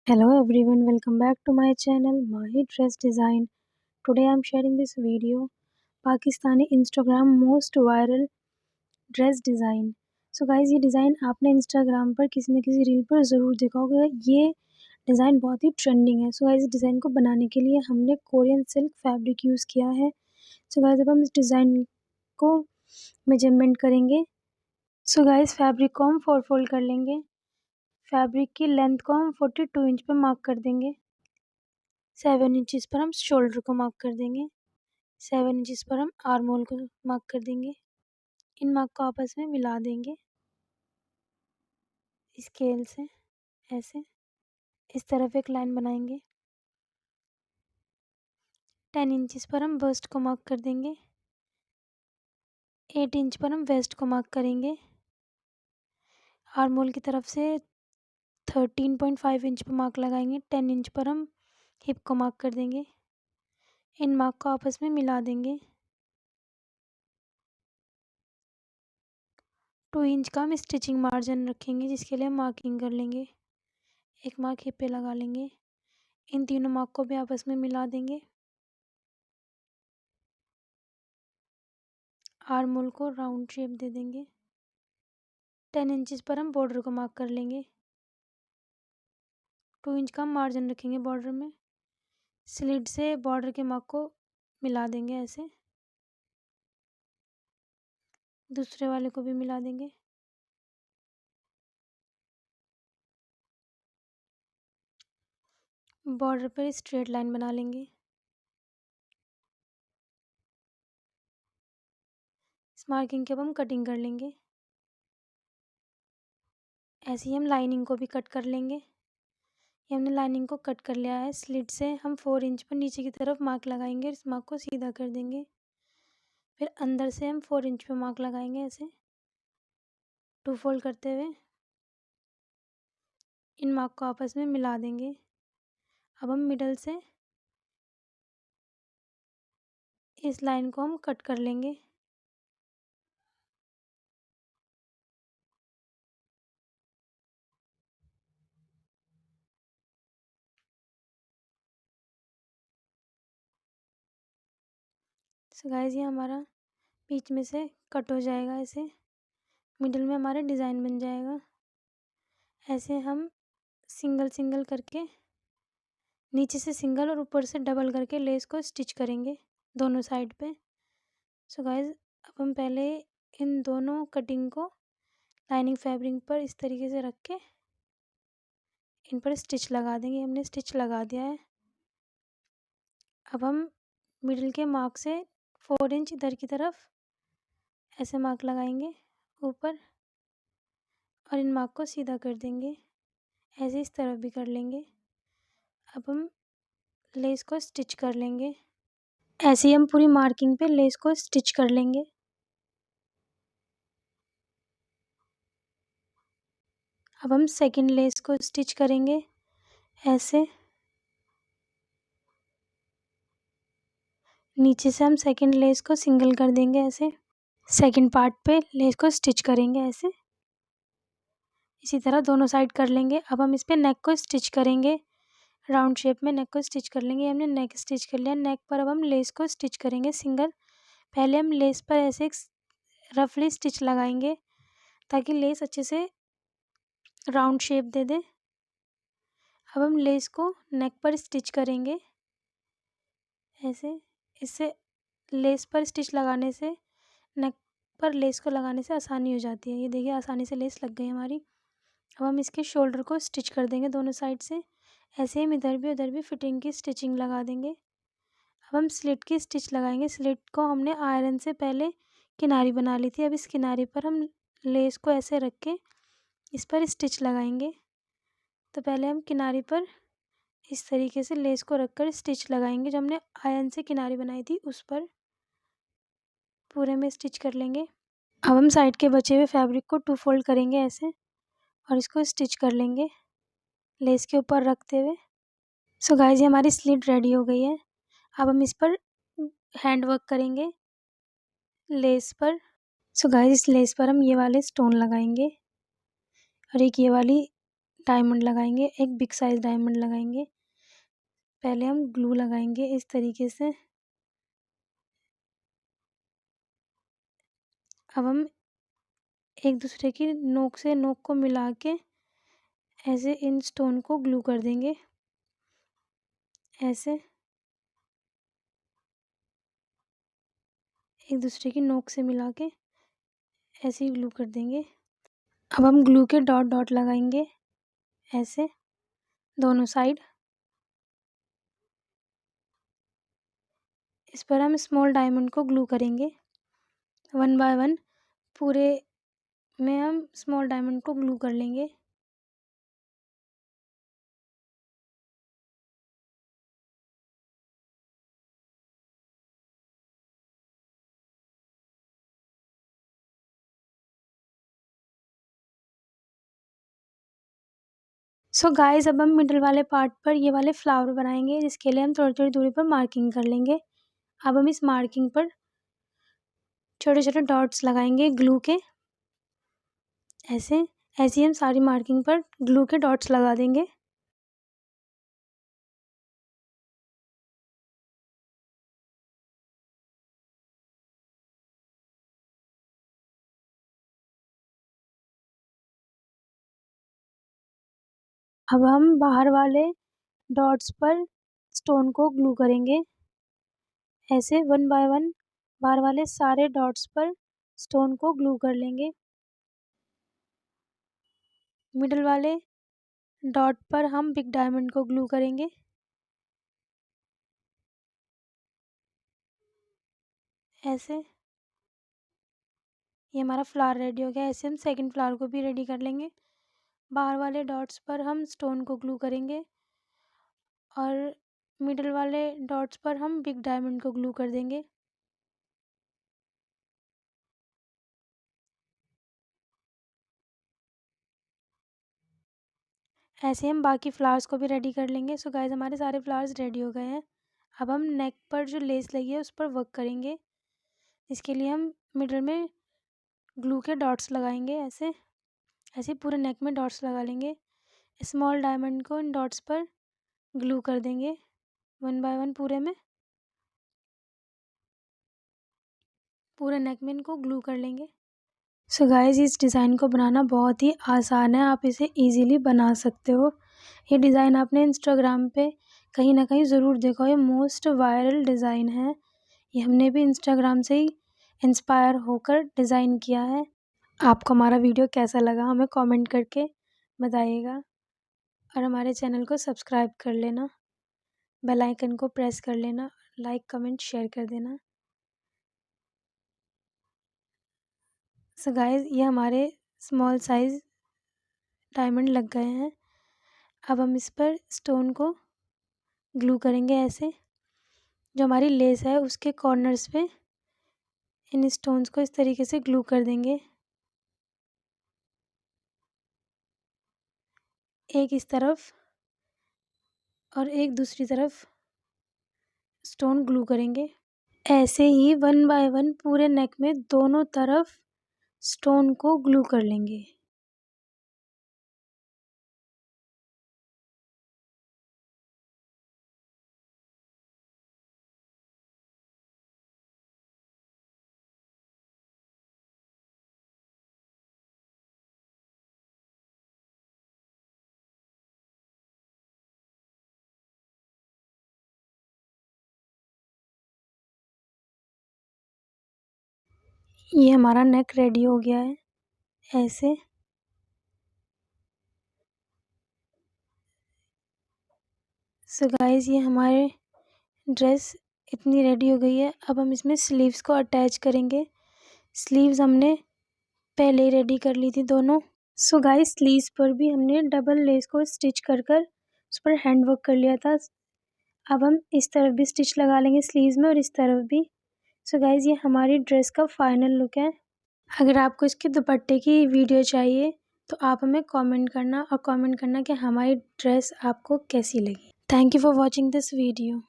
Hello everyone, welcome back to my channel Mahi Dress Design. Today I am sharing this video Pakistani Instagram most viral dress design. So guys, ये design आपने Instagram पर किसी न किसी reel पर ज़रूर देखा होगा। ये डिज़ाइन बहुत ही ट्रेंडिंग है। सो गाइस, इस डिज़ाइन को बनाने के लिए हमने कोरियन सिल्क फैब्रिक यूज़ किया है। सो गाइस, अब हम इस डिज़ाइन को मेजरमेंट करेंगे। सो गाइस, फैब्रिक को हम 4 फोल्ड कर लेंगे। फैब्रिक की लेंथ को हम 42 इंच पर मार्क कर देंगे। 7 इंचज़ पर हम शोल्डर को मार्क कर देंगे। 7 इंचज़ पर हम आर्म होल को मार्क कर देंगे। इन मार्क को आपस में मिला देंगे स्केल से, ऐसे। इस तरफ एक लाइन बनाएंगे। 10 इंचज़ पर हम बस्ट को मार्क कर देंगे। 8 इंच पर हम वेस्ट को मार्क करेंगे। आर्म होल की तरफ से 13.5 इंच पर मार्क लगाएंगे। 10 इंच पर हम हिप को मार्क कर देंगे। इन मार्क को आपस में मिला देंगे। 2 इंच का हम स्टिचिंग मार्जिन रखेंगे, जिसके लिए हम मार्किंग कर लेंगे। एक मार्क हिप पे लगा लेंगे। इन तीनों मार्क को भी आपस में मिला देंगे। आर्म होल को राउंड शेप दे देंगे। 10 इंचज़ पर हम बॉर्डर को मार्क कर लेंगे। 2 इंच का हम मार्जिन रखेंगे बॉर्डर में। स्लिट से बॉर्डर के मार्क को मिला देंगे, ऐसे। दूसरे वाले को भी मिला देंगे। बॉर्डर पर स्ट्रेट लाइन बना लेंगे। इस मार्किंग के अब हम कटिंग कर लेंगे। ऐसे ही हम लाइनिंग को भी कट कर लेंगे। ये हमने लाइनिंग को कट कर लिया है। स्लिट से हम 4 इंच पर नीचे की तरफ मार्क लगाएंगे और इस मार्क को सीधा कर देंगे। फिर अंदर से हम 4 इंच पे मार्क लगाएंगे, ऐसे 2 फोल्ड करते हुए। इन मार्क को आपस में मिला देंगे। अब हम मिडल से इस लाइन को हम कट कर लेंगे। सो गाइस, ये हमारा बीच में से कट हो जाएगा, ऐसे। मिडिल में हमारा डिज़ाइन बन जाएगा। ऐसे हम सिंगल सिंगल करके, नीचे से सिंगल और ऊपर से डबल करके लेस को स्टिच करेंगे दोनों साइड पे। सो गाइस, अब हम पहले इन दोनों कटिंग को लाइनिंग फैब्रिक पर इस तरीके से रख के इन पर स्टिच लगा देंगे। हमने स्टिच लगा दिया है। अब हम मिडिल के मार्क से 4 इंच इधर की तरफ ऐसे मार्क लगाएंगे ऊपर और इन मार्क को सीधा कर देंगे। ऐसे इस तरफ भी कर लेंगे। अब हम लेस को स्टिच कर लेंगे। ऐसे ही हम पूरी मार्किंग पे लेस को स्टिच कर लेंगे। अब हम सेकंड लेस को स्टिच करेंगे, ऐसे। नीचे से हम सेकंड लेस को सिंगल कर देंगे, ऐसे। सेकंड पार्ट पे लेस को स्टिच करेंगे, ऐसे। इसी तरह दोनों साइड कर लेंगे। अब हम इस पे नेक को स्टिच करेंगे। राउंड शेप में नेक को स्टिच कर लेंगे। हमने नेक स्टिच कर लिया। नेक पर अब हम लेस को स्टिच करेंगे सिंगल। पहले हम लेस पर ऐसे एक रफली स्टिच लगाएंगे ताकि लेस अच्छे से राउंड शेप दे दे। अब हम लेस को नेक पर स्टिच करेंगे, ऐसे। इससे लेस पर स्टिच लगाने से, नेक पर लेस को लगाने से आसानी हो जाती है। ये देखिए, आसानी से लेस लग गई हमारी। अब हम इसके शोल्डर को स्टिच कर देंगे दोनों साइड से। ऐसे हम इधर भी उधर भी फिटिंग की स्टिचिंग लगा देंगे। अब हम स्लिट की स्टिच लगाएंगे। स्लिट को हमने आयरन से पहले किनारी बना ली थी। अब इस किनारी पर हम लेस को ऐसे रख के इस पर स्टिच लगाएंगे। तो पहले हम किनारी पर इस तरीके से लेस को रखकर स्टिच लगाएंगे। जो हमने आयरन से किनारी बनाई थी उस पर पूरे में स्टिच कर लेंगे। अब हम साइड के बचे हुए फैब्रिक को 2 फोल्ड करेंगे, ऐसे, और इसको स्टिच कर लेंगे लेस के ऊपर रखते हुए। सो गाइस, ये हमारी स्लिट रेडी हो गई है। अब हम इस पर हैंड वर्क करेंगे लेस पर। सो गाइस, इस लेस पर हम ये वाले स्टोन लगाएंगे और एक ये वाली डायमंड लगाएंगे, एक बिग साइज डायमंड लगाएंगे। पहले हम ग्लू लगाएंगे इस तरीके से। अब हम एक दूसरे की नोक से नोक को मिला के ऐसे इन स्टोन को ग्लू कर देंगे। ऐसे एक दूसरे की नोक से मिला के ऐसे ही ग्लू कर देंगे। अब हम ग्लू के डॉट डॉट लगाएंगे ऐसे दोनों साइड। इस पर हम स्मॉल डायमंड को ग्लू करेंगे। 1 बाय 1 पूरे में हम स्मॉल डायमंड को ग्लू कर लेंगे। सो गाइस, अब हम मिडल वाले पार्ट पर ये वाले फ्लावर बनाएंगे, जिसके लिए हम थोड़ी थोड़ी दूरी पर मार्किंग कर लेंगे। अब हम इस मार्किंग पर छोटे छोटे डॉट्स लगाएंगे ग्लू के। ऐसे ऐसे ही हम सारी मार्किंग पर ग्लू के डॉट्स लगा देंगे। अब हम बाहर वाले डॉट्स पर स्टोन को ग्लू करेंगे। ऐसे 1 बाय 1 बाहर वाले सारे डॉट्स पर स्टोन को ग्लू कर लेंगे। मिडल वाले डॉट पर हम बिग डायमंड को ग्लू करेंगे। ऐसे ये हमारा फ्लावर रेडी हो गया। ऐसे हम सेकंड फ्लावर को भी रेडी कर लेंगे। बाहर वाले डॉट्स पर हम स्टोन को ग्लू करेंगे और मिडल वाले डॉट्स पर हम बिग डायमंड को ग्लू कर देंगे। ऐसे हम बाकी फ्लावर्स को भी रेडी कर लेंगे। सो गाइस, हमारे सारे फ्लावर्स रेडी हो गए हैं। अब हम नेक पर जो लेस लगी है उस पर वर्क करेंगे। इसके लिए हम मिडल में ग्लू के डॉट्स लगाएंगे। ऐसे ऐसे पूरे नेक में डॉट्स लगा लेंगे। स्मॉल डायमंड को इन डॉट्स पर ग्लू कर देंगे 1 बाय 1 पूरे नेक में इनको ग्लू कर लेंगे। सो गाइस, इस डिज़ाइन को बनाना बहुत ही आसान है, आप इसे इजीली बना सकते हो। ये डिज़ाइन आपने इंस्टाग्राम पे कहीं ना कहीं ज़रूर देखा हो, ये मोस्ट वायरल डिज़ाइन है। ये हमने भी इंस्टाग्राम से ही इंस्पायर होकर डिज़ाइन किया है। आपको हमारा वीडियो कैसा लगा हमें कमेंट करके बताइएगा और हमारे चैनल को सब्सक्राइब कर लेना, बेल आइकन को प्रेस कर लेना, लाइक कमेंट शेयर कर देना। सो गाइस, ये हमारे स्मॉल साइज़ डायमंड लग गए हैं। अब हम इस पर स्टोन को ग्लू करेंगे। ऐसे जो हमारी लेस है उसके कॉर्नर्स पे इन स्टोन्स को इस तरीके से ग्लू कर देंगे। एक इस तरफ और एक दूसरी तरफ स्टोन ग्लू करेंगे। ऐसे ही 1 बाय 1 पूरे नेक में दोनों तरफ स्टोन को ग्लू कर लेंगे। ये हमारा नेक रेडी हो गया है। ऐसे सो गाइस, ये हमारे ड्रेस इतनी रेडी हो गई है। अब हम इसमें स्लीव्स को अटैच करेंगे। स्लीव्स हमने पहले ही रेडी कर ली थी दोनों। सो गाइस, स्लीव्स पर भी हमने डबल लेस को स्टिच कर कर उस पर हैंड वर्क कर लिया था। अब हम इस तरफ भी स्टिच लगा लेंगे स्लीव्स में और इस तरफ भी। सो गाइस, ये हमारी ड्रेस का फाइनल लुक है। अगर आपको इसके दुपट्टे की वीडियो चाहिए तो आप हमें कमेंट करना कि हमारी ड्रेस आपको कैसी लगी। Thank you for watching this video.